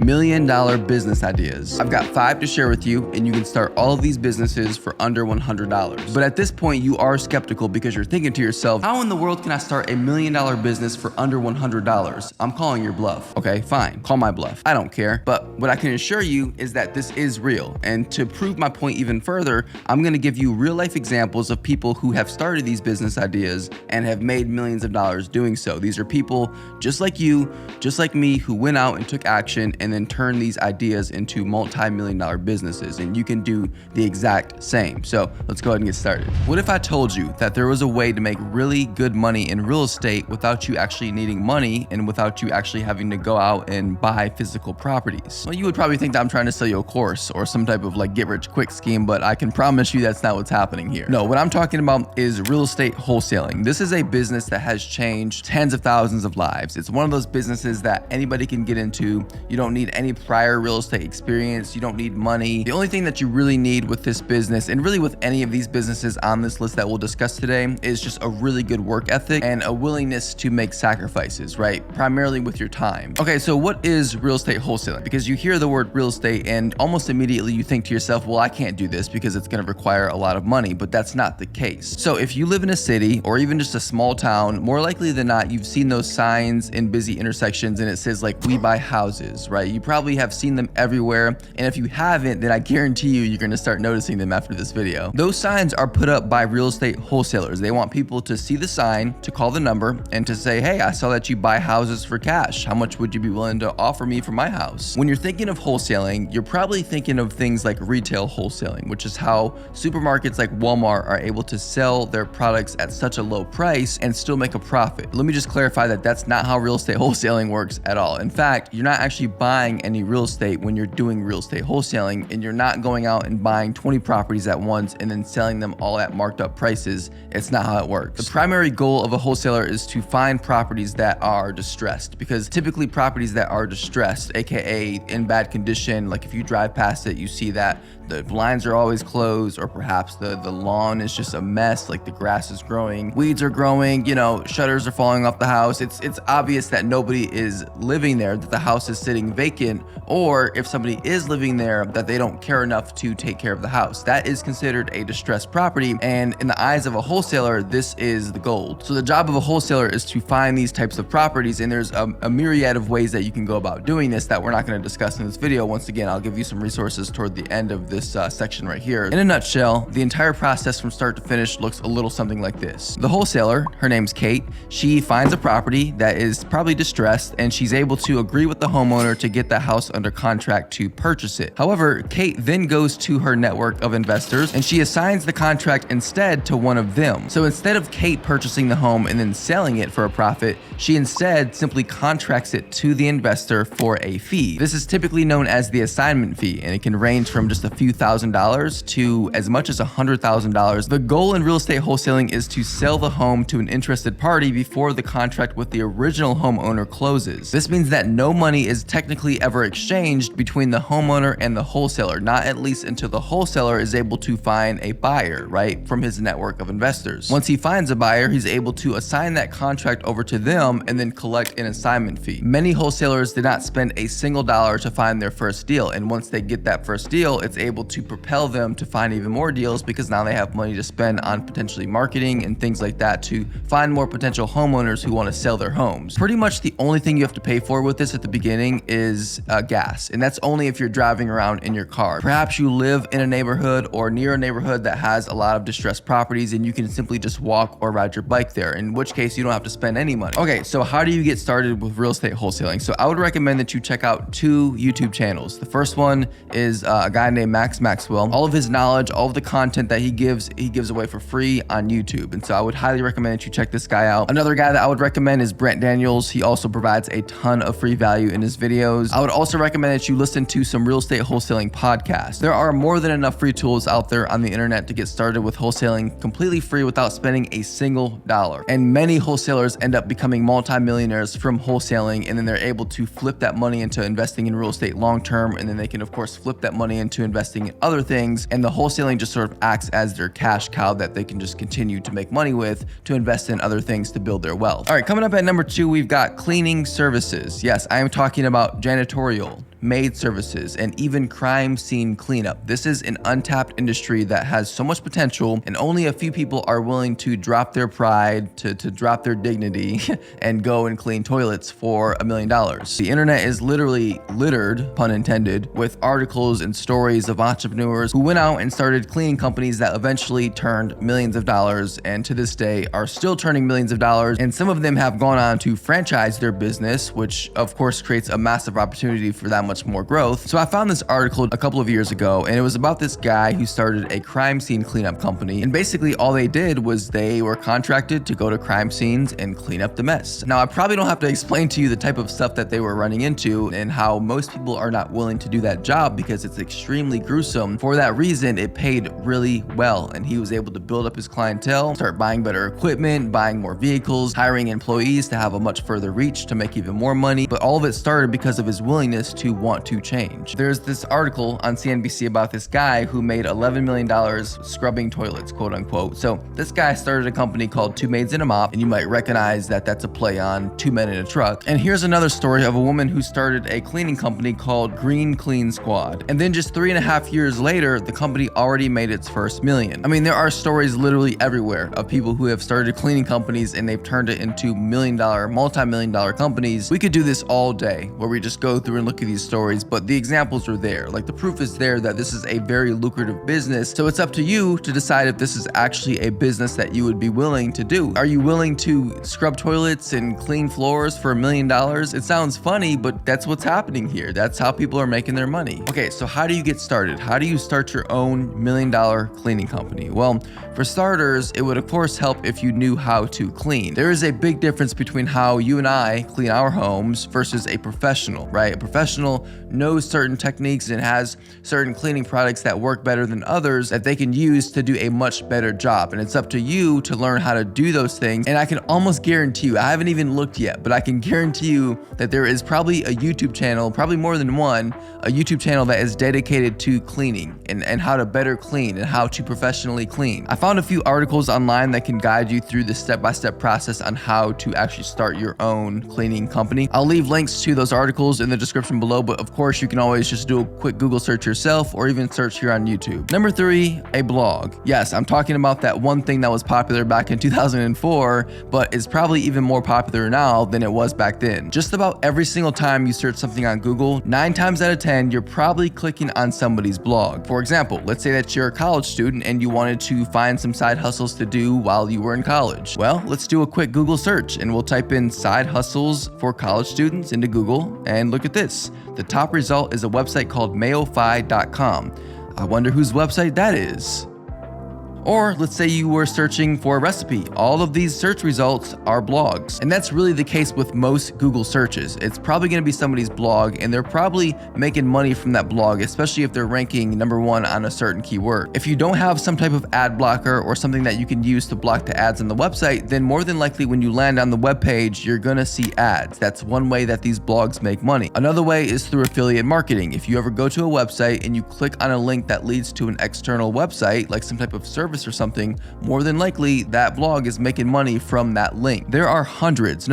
million-dollar business ideas. I've got 5 to share with you, and you can start all of these businesses for under $100. But at this point, you are skeptical because you're thinking to yourself, how in the world can I start a $1 million business for under $100? I'm calling your bluff. Okay, fine, call my bluff. I don't care. But what I can assure you is that this is real. And to prove my point even further, I'm gonna give you real life examples of people who have started these business ideas and have made millions of dollars doing so. These are people just like you, just like me, who went out and took action and then turned these ideas into multi-million-dollar businesses. And you can do the exact same. So let's go ahead and get started. What if I told you that there was a way to make really good money in real estate without you actually needing money and without you actually having to go out and buy physical properties? Well, you would probably think that I'm trying to sell you a course or some type of like get rich quick scheme, but I can promise you that's not what's happening here. No, what I'm talking about is real estate wholesaling. This is a business that has changed tens of thousands of lives. It's one of those businesses that anybody can get into. You don't need any prior real estate experience. You don't need money. The only thing that you really need with this business, and really with any of these businesses on this list that we'll discuss today, is just a really good work ethic and a willingness to make sacrifices, right? Primarily with your time. Okay, so what is real estate wholesaling? Because you hear the word real estate and almost immediately you think to yourself, well, I can't do this because it's going to require a lot of money, but that's not the case. So if you live in a city or even just a small town, more likely than not, you've seen those signs in busy intersections and it says like, we buy houses, right? You probably have seen them everywhere. And if you haven't, then I guarantee you're going to start noticing them after this video. Those signs are put up by real estate wholesalers. They want people to see the sign, to call the number, and to say, hey, I saw that you buy houses for cash. How much would you be willing to offer me for my house? When you're thinking of wholesaling, you're probably thinking of things like retail wholesaling, which is how supermarkets like Walmart are able to sell their products at such a low price and still make a profit. Let me just clarify that that's not how real estate wholesaling works at all. In fact, you're not actually buying any real estate when you're doing real estate wholesaling, and you're not going out and buying 20 properties at once and then selling them all at marked up prices. It's not how it works. The primary goal of a wholesaler is to find properties that are distressed, because typically properties that are distressed, aka in bad condition, like if you drive past it, you see that the blinds are always closed, or perhaps the lawn is just a mess, like the grass is growing, weeds are growing, you know, shutters are falling off the house. It's obvious that nobody is living there, that the house is sitting vacant, or if somebody is living there, that they don't care enough to take care of the house. That is considered a distressed property, and in the eyes of a wholesaler, this is the gold. So the job of a wholesaler is to find these types of properties, and there's a myriad of ways that you can go about doing this that we're not going to discuss in this video. Once again, I'll give you some resources toward the end of this section right here. In a nutshell, the entire process from start to finish looks a little something like this. The wholesaler, her name's Kate, she finds a property that is probably distressed, and she's able to agree with the homeowner to get that house under contract to purchase it. However, Kate then goes to her network of investors and she assigns the contract instead to one of them. So instead of Kate purchasing the home and then selling it for a profit, she instead simply contracts it to the investor for a fee. This is typically known as the assignment fee, and it can range from just a few $1,000 to as much as $100,000. The goal in real estate wholesaling is to sell the home to an interested party before the contract with the original homeowner closes. This means that no money is technically ever exchanged between the homeowner and the wholesaler, not at least until the wholesaler is able to find a buyer, right, from his network of investors. Once he finds a buyer, he's able to assign that contract over to them and then collect an assignment fee. Many wholesalers did not spend a single dollar to find their first deal, and once they get that first deal, it's able to propel them to find even more deals, because now they have money to spend on potentially marketing and things like that to find more potential homeowners who want to sell their homes. Pretty much the only thing you have to pay for with this at the beginning is gas, and that's only if you're driving around in your car. Perhaps you live in a neighborhood or near a neighborhood that has a lot of distressed properties and you can simply just walk or ride your bike there, in which case you don't have to spend any money. Okay, so how do you get started with real estate wholesaling? So I would recommend that you check out 2 YouTube channels. The first one is a guy named Max Maxwell. All of his knowledge, all of the content that he gives away for free on YouTube. And so I would highly recommend that you check this guy out. Another guy that I would recommend is Brent Daniels. He also provides a ton of free value in his videos. I would also recommend that you listen to some real estate wholesaling podcasts. There are more than enough free tools out there on the internet to get started with wholesaling completely free without spending a single dollar. And many wholesalers end up becoming multimillionaires from wholesaling, and then they're able to flip that money into investing in real estate long term, and then they can of course flip that money into investing in other things, and the wholesaling just sort of acts as their cash cow that they can just continue to make money with to invest in other things to build their wealth. All right, coming up at number 2, we've got cleaning services. Yes, I am talking about janitorial, maid services, and even crime scene cleanup. This is an untapped industry that has so much potential, and only a few people are willing to drop their pride, to drop their dignity, and go and clean toilets for $1 million. The internet is literally littered, pun intended, with articles and stories of entrepreneurs who went out and started cleaning companies that eventually turned millions of dollars, and to this day are still turning millions of dollars. And some of them have gone on to franchise their business, which of course creates a massive opportunity for that much more growth. So I found this article a couple of years ago, and it was about this guy who started a crime scene cleanup company. And basically all they did was they were contracted to go to crime scenes and clean up the mess. Now, I probably don't have to explain to you the type of stuff that they were running into and how most people are not willing to do that job because it's extremely gruesome. For that reason, it paid really well, and he was able to build up his clientele, start buying better equipment, buying more vehicles, hiring employees to have a much further reach to make even more money. But all of it started because of his willingness to want to change. There's this article on CNBC about this guy who made $11 million scrubbing toilets, quote unquote. So this guy started a company called Two Maids and a Mop, and you might recognize that that's a play on Two Men in a Truck. And here's another story of a woman who started a cleaning company called Green Clean Squad. And then just 3.5 years later, the company already made its first million. I mean, there are stories literally everywhere of people who have started cleaning companies and they've turned it into million-dollar, multi-million-dollar companies. We could do this all day where we just go through and look at these stories, but the examples are there. Like, the proof is there that this is a very lucrative business. So it's up to you to decide if this is actually a business that you would be willing to do. Are you willing to scrub toilets and clean floors for $1 million? It sounds funny, but that's what's happening here. That's how people are making their money. Okay, so how do you get started? How do you start your own $1 million cleaning company? Well, for starters, it would of course help if you knew how to clean. There is a big difference between how you and I clean our homes versus a professional, right? A professional knows certain techniques and has certain cleaning products that work better than others that they can use to do a much better job. And it's up to you to learn how to do those things. And I can almost guarantee you, I haven't even looked yet, but I can guarantee you that there is probably a YouTube channel, probably more than one, a YouTube channel that is dedicated to cleaning and how to better clean and how to professionally clean. I found a few articles online that can guide you through the step-by-step process on how to actually start your own cleaning company. I'll leave links to those articles in the description below, but of course you can always just do a quick Google search yourself or even search here on YouTube. Number 3, a blog. Yes, I'm talking about that one thing that was popular back in 2004, but is probably even more popular now than it was back then. Just about every single time you search something on Google, 9 times out of 10, you're probably clicking on somebody's blog. For example, let's say that you're a college student and you wanted to find some side hustles to do while you were in college. Well, let's do a quick Google search and we'll type in side hustles for college students into Google, and look at this. The top result is a website called mayofy.com. I wonder whose website that is. Or let's say you were searching for a recipe. All of these search results are blogs. And that's really the case with most Google searches. It's probably gonna be somebody's blog, and they're probably making money from that blog, especially if they're ranking number 1 on a certain keyword. If you don't have some type of ad blocker or something that you can use to block the ads on the website, then more than likely when you land on the web page, you're gonna see ads. That's one way that these blogs make money. Another way is through affiliate marketing. If you ever go to a website and you click on a link that leads to an external website, like some type of service or something, more than likely that blog is making money from that link. There are hundreds,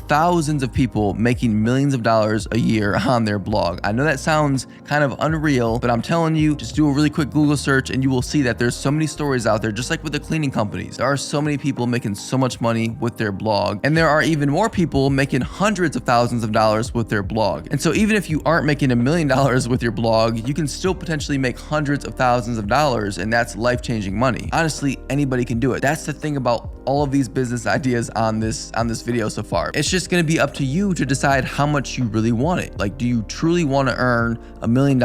thousands of people making millions of dollars a year on their blog. I know that sounds kind of unreal, but I'm telling you, just do a really quick Google search and you will see that there's so many stories out there, just like with the cleaning companies. There are so many people making so much money with their blog, and there are even more people making hundreds of thousands of dollars with their blog. And so even if you aren't making $1 million with your blog, you can still potentially make hundreds of thousands of dollars, and that's life-changing money. Honestly, anybody can do it. That's the thing about all of these business ideas on this video so far. It's just gonna be up to you to decide how much you really want it. Like, do you truly want to earn $1 million,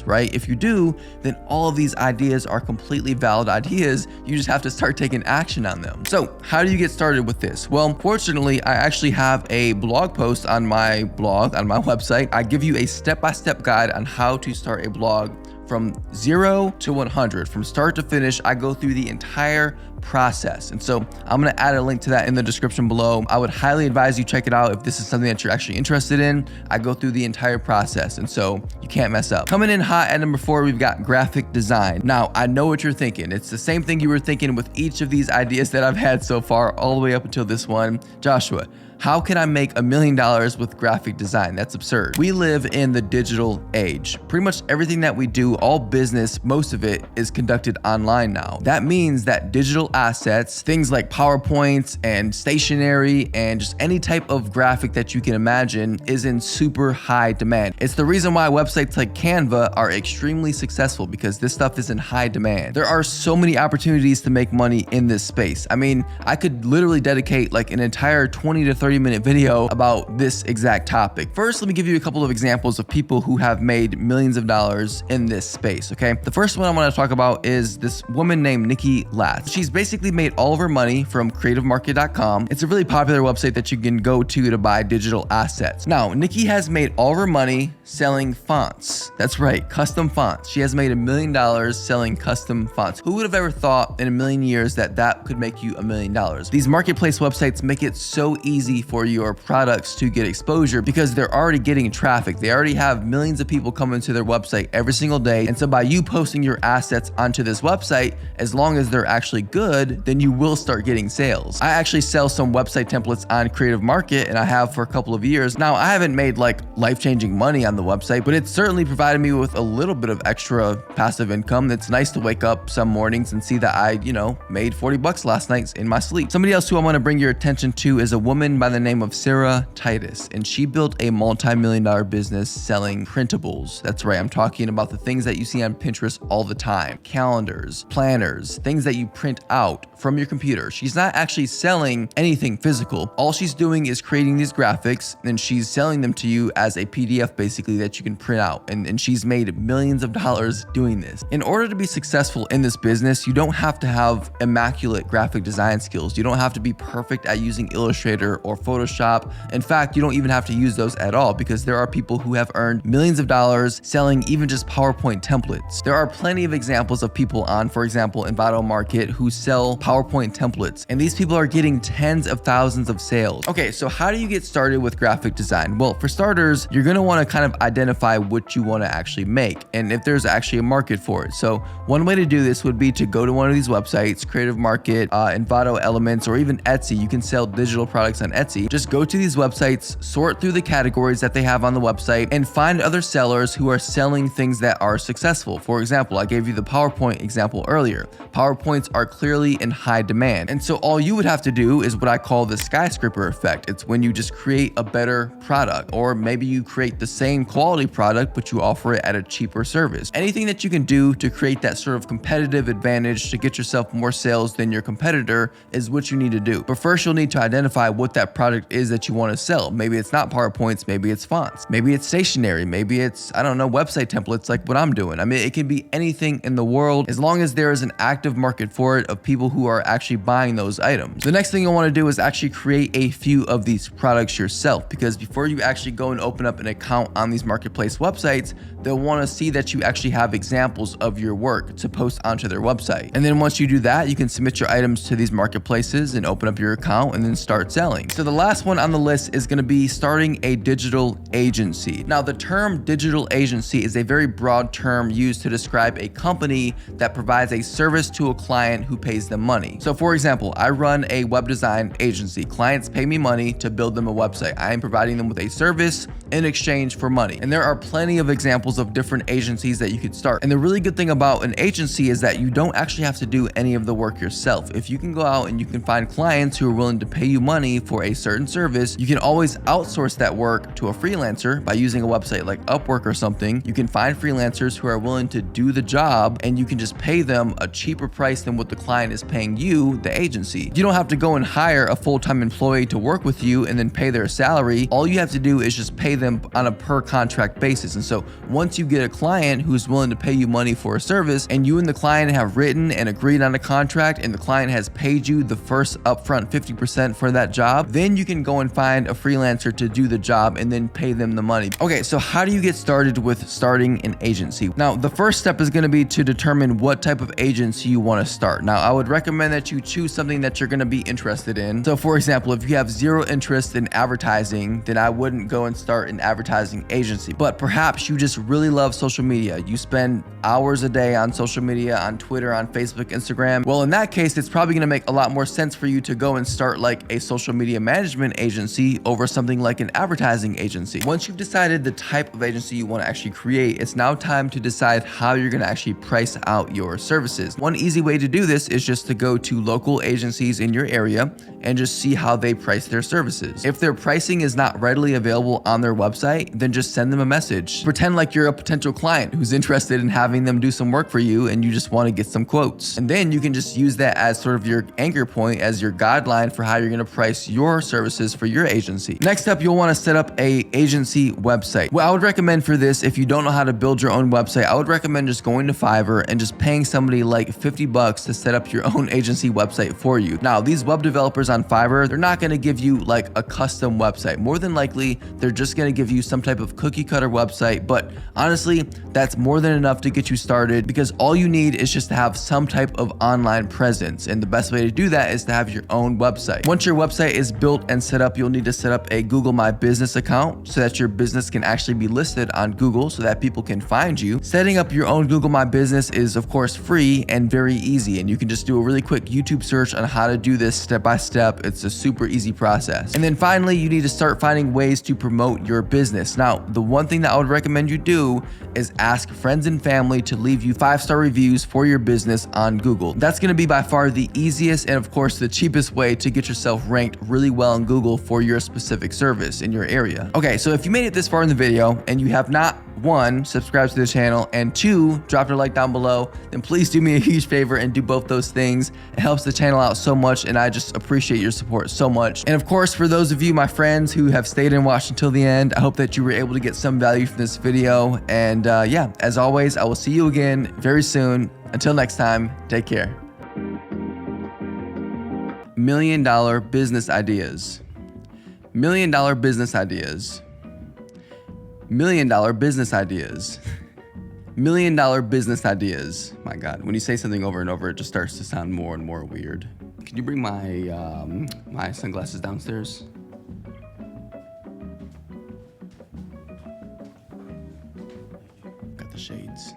right? If you do, then all of these ideas are completely valid ideas. You just have to start taking action on them. So how do you get started with this? Well, fortunately, I actually have a blog post on my blog, on my website. I give you a step-by-step guide on how to start a blog from 0 to 100. From start to finish, I go through the entire process. And so I'm gonna add a link to that in the description below. I would highly advise you check it out if this is something that you're actually interested in. I go through the entire process, and so you can't mess up. Coming in hot at number 4, we've got graphic design. Now, I know what you're thinking. It's the same thing you were thinking with each of these ideas that I've had so far, all the way up until this one. Joshua, how can I make $1 million with graphic design? That's absurd. We live in the digital age. Pretty much everything that we do, all business, most of it is conducted online now. That means that digital assets, things like PowerPoints and stationery and just any type of graphic that you can imagine, is in super high demand. It's the reason why websites like Canva are extremely successful, because this stuff is in high demand. There are so many opportunities to make money in this space. I mean, I could literally dedicate like an entire 20 to 30-minute video about this exact topic. First, let me give you a couple of examples of people who have made millions of dollars in this space, okay? The first one I want to talk about is this woman named Nikki Latz. She's basically made all of her money from creativemarket.com. It's a really popular website that you can go to buy digital assets. Now, Nikki has made all of her money selling fonts. That's right, custom fonts. She has made $1 million selling custom fonts. Who would have ever thought in a million years that that could make you $1 million? These marketplace websites make it so easy for your products to get exposure because they're already getting traffic. They already have millions of people coming to their website every single day. And so by you posting your assets onto this website, as long as they're actually good, then you will start getting sales. I actually sell some website templates on Creative Market, and I have for a couple of years. Now, I haven't made like life-changing money on the website, but it's certainly provided me with a little bit of extra passive income. It's nice to wake up some mornings and see that I, made 40 bucks last night in my sleep. Somebody else who I want to bring your attention to is a woman by the name of Sarah Titus, and she built a multi-million-dollar business selling printables. That's right, I'm talking about the things that you see on Pinterest all the time. Calendars, planners, things that you print out from your computer. She's not actually selling anything physical. All she's doing is creating these graphics, and she's selling them to you as a PDF basically that you can print out. And she's made millions of dollars doing this. In order to be successful in this business, you don't have to have immaculate graphic design skills. You don't have to be perfect at using Illustrator or Photoshop. In fact, you don't even have to use those at all, because there are people who have earned millions of dollars selling even just PowerPoint templates. There are plenty of examples of people on, for example, Envato Market, who sell PowerPoint templates, and these people are getting tens of thousands of sales. Okay, so how do you get started with graphic design? Well, for starters, you're gonna wanna kind of identify what you wanna actually make and if there's actually a market for it. So one way to do this would be to go to one of these websites, Creative Market, Envato Elements, or even Etsy. You can sell digital products on Etsy. Just go to these websites, sort through the categories that they have on the website, and find other sellers who are selling things that are successful. For example, I gave you the PowerPoint example earlier. PowerPoints are clearly in high demand. And so all you would have to do is what I call the skyscraper effect. It's when you just create a better product, or maybe you create the same quality product, but you offer it at a cheaper service. Anything that you can do to create that sort of competitive advantage to get yourself more sales than your competitor is what you need to do. But first, you'll need to identify what that product is that you want to sell. Maybe it's not PowerPoints, maybe it's fonts, maybe it's stationery, maybe it's, website templates like what I'm doing. I mean, it can be anything in the world as long as there is an active market for it of people who are actually buying those items. The next thing you'll want to do is actually create a few of these products yourself, because before you actually go and open up an account on these marketplace websites, they'll want to see that you actually have examples of your work to post onto their website. And then once you do that, you can submit your items to these marketplaces and open up your account and then start selling. So the last one on the list is going to be starting a digital agency. Now, the term digital agency is a very broad term used to describe a company that provides a service to a client who pays them money. So for example, I run a web design agency. Clients pay me money to build them a website. I am providing them with a service in exchange for money. And there are plenty of examples of different agencies that you could start. And the really good thing about an agency is that you don't actually have to do any of the work yourself. If you can go out and you can find clients who are willing to pay you money for a certain service, you can always outsource that work to a freelancer by using a website like Upwork or something. You can find freelancers who are willing to do the job, and you can just pay them a cheaper price than what the client is paying you, the agency. You don't have to go and hire a full-time employee to work with you and then pay their salary. All you have to do is just pay them on a per contract basis. And so once you get a client who's willing to pay you money for a service, and you and the client have written and agreed on a contract, and the client has paid you the first upfront 50% for that job, then you can go and find a freelancer to do the job and then pay them the money. Okay, so how do you get started with starting an agency? Now, the first step is going to be to determine what type of agency you want to start. Now, I would recommend that you choose something that you're going to be interested in. So for example, if you have zero interest in advertising, then I wouldn't go and start an advertising agency. But perhaps you just really love social media. You spend hours a day on social media, on Twitter, on Facebook, Instagram. Well, in that case, it's probably going to make a lot more sense for you to go and start like a social media management agency over something like an advertising agency. Once you've decided the type of agency you want to actually create, it's now time to decide how you're going to actually price out your services. One easy way to do this is just to go to local agencies in your area and just see how they price their services. If their pricing is not readily available on their website, then just send them a message. Pretend like you're a potential client who's interested in having them do some work for you and you just want to get some quotes. And then you can just use that as sort of your anchor point, as your guideline for how you're going to price your services for your agency. Next up, you'll want to set up a agency website. Well, I would recommend for this, if you don't know how to build your own website, I would recommend just going to Fiverr and just paying somebody like $50 to set up your own agency website for you. Now, these web developers on Fiverr, they're not going to give you like a custom website. More than likely, they're just going to give you some type of cookie cutter website. But honestly, that's more than enough to get you started, because all you need is just to have some type of online presence. And the best way to do that is to have your own website. Once your website is built and set up, you'll need to set up a Google My Business account so that your business can actually be listed on Google so that people can find you. Setting up your own Google My Business is of course free and very easy, and you can just do a really quick YouTube search on how to do this step by step. It's a super easy process. And then finally, you need to start finding ways to promote your business. Now, the one thing that I would recommend you do is ask friends and family to leave you 5-star reviews for your business on Google. That's going to be by far the easiest and of course the cheapest way to get yourself ranked really well in Google for your specific service in your area. Okay, so if you made it this far in the video and you have not, 1, subscribed to the channel, and 2, dropped a like down below, then please do me a huge favor and do both those things. It helps the channel out so much, and I just appreciate your support so much. And of course, for those of you, my friends, who have stayed and watched until the end, I hope that you were able to get some value from this video. And yeah, as always, I will see you again very soon. Until next time, take care. $1 million business ideas. $1 million business ideas. $1 million business ideas. $1 million business ideas. My God, when you say something over and over, it just starts to sound more and more weird. Can you bring my my sunglasses downstairs? Got the shades.